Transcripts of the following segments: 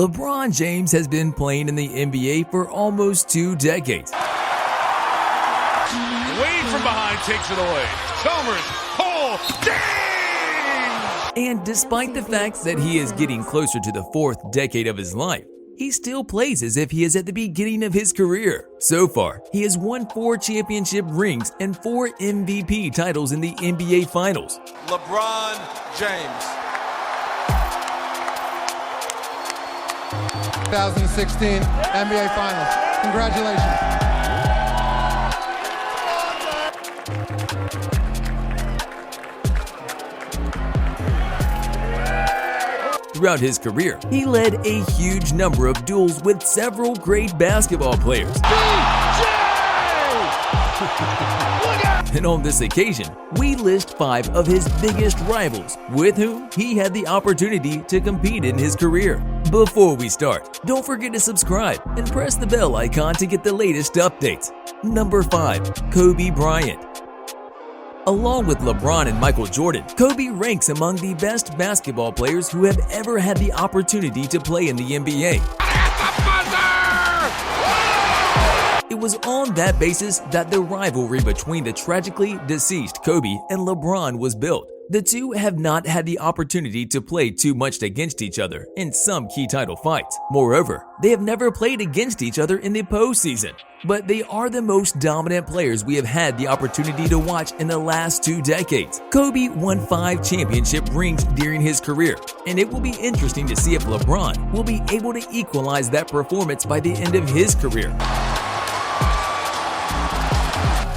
LeBron James has been playing in the NBA for almost 2 decades. Wade from behind takes it away. Chalmers, Cole, James! And despite the fact that he is getting closer to the 4th decade of his life, he still plays as if he is at the beginning of his career. So far, he has won 4 championship rings and 4 MVP titles in the NBA Finals. LeBron James. 2016 NBA Finals. Congratulations. Throughout his career, he led a huge number of duels with several great basketball players. And on this occasion, we list 5 of his biggest rivals with whom he had the opportunity to compete in his career. Before we start, don't forget to subscribe and press the bell icon to get the latest updates. Number 5. Kobe Bryant. Along with LeBron and Michael Jordan, Kobe ranks among the best basketball players who have ever had the opportunity to play in the NBA. It was on that basis that the rivalry between the tragically deceased Kobe and LeBron was built. The two have not had the opportunity to play too much against each other in some key title fights. Moreover, they have never played against each other in the postseason. But they are the most dominant players we have had the opportunity to watch in the last 2 decades. Kobe won 5 championship rings during his career, and it will be interesting to see if LeBron will be able to equalize that performance by the end of his career.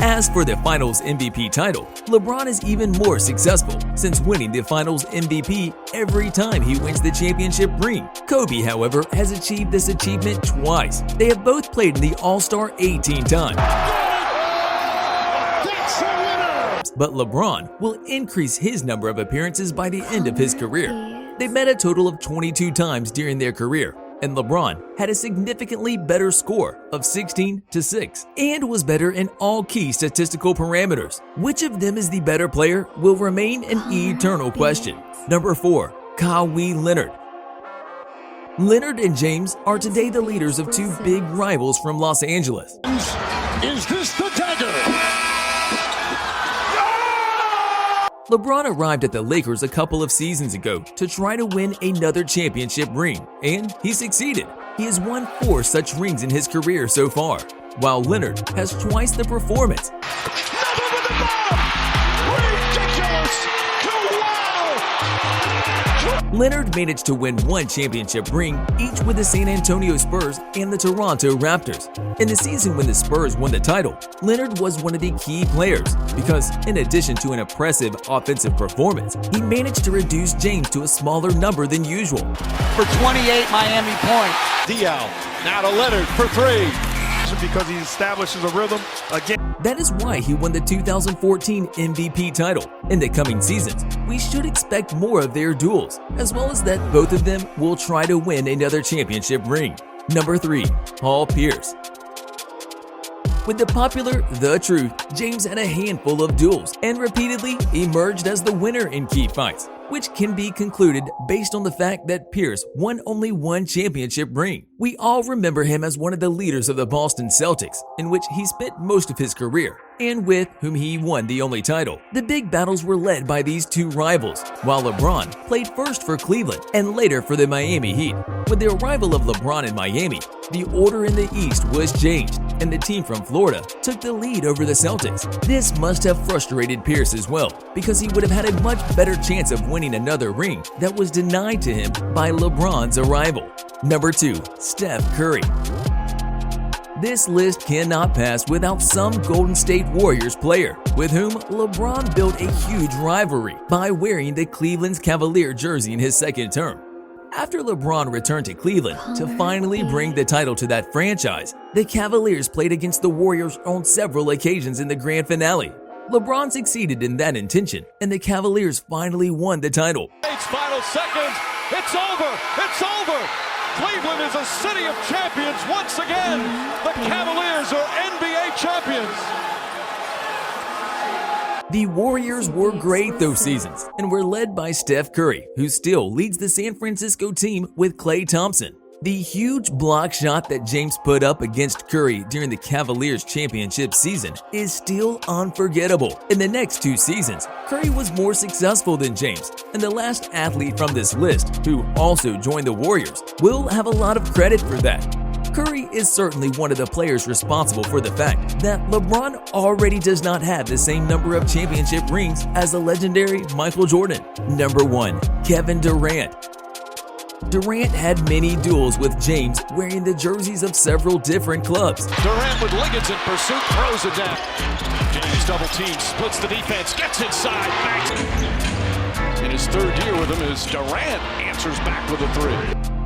As for the Finals MVP title, LeBron is even more successful since winning the Finals MVP every time he wins the championship ring. Kobe, however, has achieved this achievement twice. They have both played in the All-Star 18 times. But LeBron will increase his number of appearances by the end of his career. They met a total of 22 times during their career, and LeBron had a significantly better score of 16-6 and was better in all key statistical parameters. Which of them is the better player will remain an eternal question. Number 4. Kawhi Leonard. Leonard and James are today the leaders of 2 big rivals from Los Angeles. Is this the dagger? LeBron arrived at the Lakers a couple of seasons ago to try to win another championship ring, and he succeeded. He has won 4 such rings in his career so far, while Leonard has twice the performance. Never with the bomb! Ridiculous! Wow! Leonard managed to win 1 championship ring, each with the San Antonio Spurs and the Toronto Raptors. In the season when the Spurs won the title, Leonard was one of the key players because, in addition to an impressive offensive performance, he managed to reduce James to a smaller number than usual. For 28 Miami points. Diaw, now to Leonard for 3. Because he establishes a rhythm again. That is why he won the 2014 MVP title. In the coming seasons, we should expect more of their duels, as well as that both of them will try to win another championship ring. Number 3. Paul Pierce. With the popular The Truth, James had a handful of duels and repeatedly emerged as the winner in key fights, which can be concluded based on the fact that Pierce won only 1 championship ring. We all remember him as one of the leaders of the Boston Celtics, in which he spent most of his career, and with whom he won the only title. The big battles were led by these 2 rivals, while LeBron played first for Cleveland and later for the Miami Heat. With the arrival of LeBron in Miami, the order in the East was changed, and the team from Florida took the lead over the Celtics. This must have frustrated Pierce as well, because he would have had a much better chance of winning another ring that was denied to him by LeBron's arrival. Number 2. Steph Curry. This list cannot pass without some Golden State Warriors player, with whom LeBron built a huge rivalry by wearing the Cleveland Cavaliers jersey in his second term. After LeBron returned to Cleveland to finally bring the title to that franchise, the Cavaliers played against the Warriors on several occasions in the grand finale. LeBron succeeded in that intention, and the Cavaliers finally won the title. It's final seconds. It's over. It's over. Cleveland is a city of champions once again. The Cavaliers are NBA champions. The Warriors were great those seasons and were led by Steph Curry, who still leads the San Francisco team with Klay Thompson. The huge block shot that James put up against Curry during the Cavaliers championship season is still unforgettable. In the next 2 seasons, Curry was more successful than James, and the last athlete from this list, who also joined the Warriors, will have a lot of credit for that. Curry is certainly one of the players responsible for the fact that LeBron already does not have the same number of championship rings as the legendary Michael Jordan. Number 1. Kevin Durant. Durant had many duels with James wearing the jerseys of several different clubs. Durant with Liggins in pursuit, throws it down. James double team, splits the defense, gets inside, bangs it. In his 3rd year with him is Durant answers back with a 3.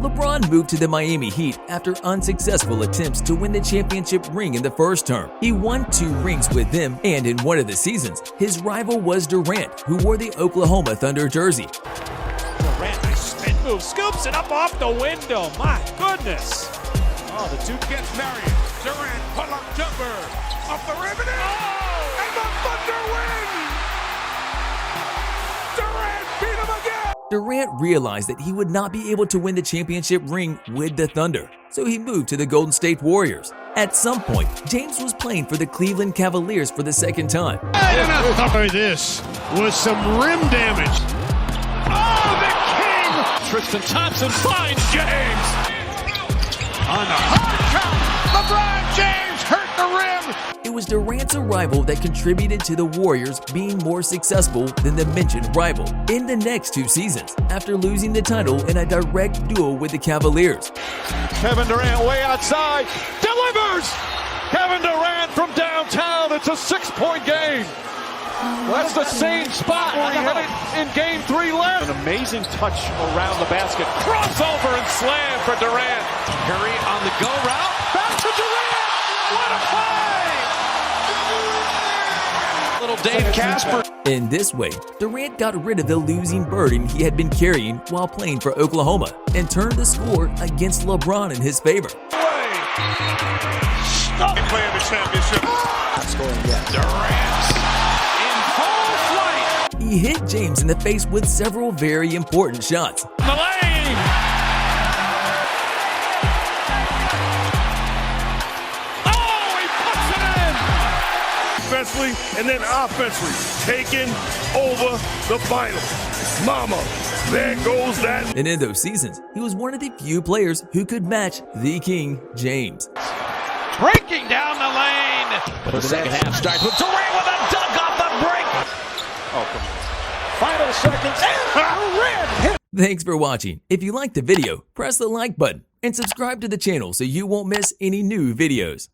LeBron moved to the Miami Heat after unsuccessful attempts to win the championship ring in the first term. He won 2 rings with them, and in one of the seasons, his rival was Durant, who wore the Oklahoma Thunder jersey. Durant, nice spin move, scoops it up off the window. My goodness. Oh, the 2 gets married. Durant, pull-up jumper. Off the rim and in. Oh! And the Thunder win! Durant beat him again! Durant realized that he would not be able to win the championship ring with the Thunder, so he moved to the Golden State Warriors. At some point, James was playing for the Cleveland Cavaliers for the 2nd time. This was some rim damage. Oh, the king! Tristan Thompson finds James. On the hard count, LeBron James hurt the rim. It was Durant's arrival that contributed to the Warriors being more successful than the mentioned rival in the next 2 seasons, after losing the title in a direct duel with the Cavaliers. Kevin Durant way outside, delivers! Kevin Durant from downtown, it's a 6-point game. Well, that's the same spot where he had it in game 3 left. An amazing touch around the basket. Crossover and slam for Durant. Curry on the go route. Back to Durant. What a play! Little Dave Casper. In this way, Durant got rid of the losing burden he had been carrying while playing for Oklahoma and turned the score against LeBron in his favor. Stop playing the championship. Durant. He hit James in the face with several very important shots. The lane! Oh, he puts it in! Defensively and then offensively, taking over the final. Mama, there goes that. And in those seasons, he was one of the few players who could match the King, James. Breaking down the lane! The second half starts with Durant with a dunk off the break! Oh, come on. Final seconds, and Durant! Thanks for watching. If you liked the video, press the like button and subscribe to the channel so you won't miss any new videos.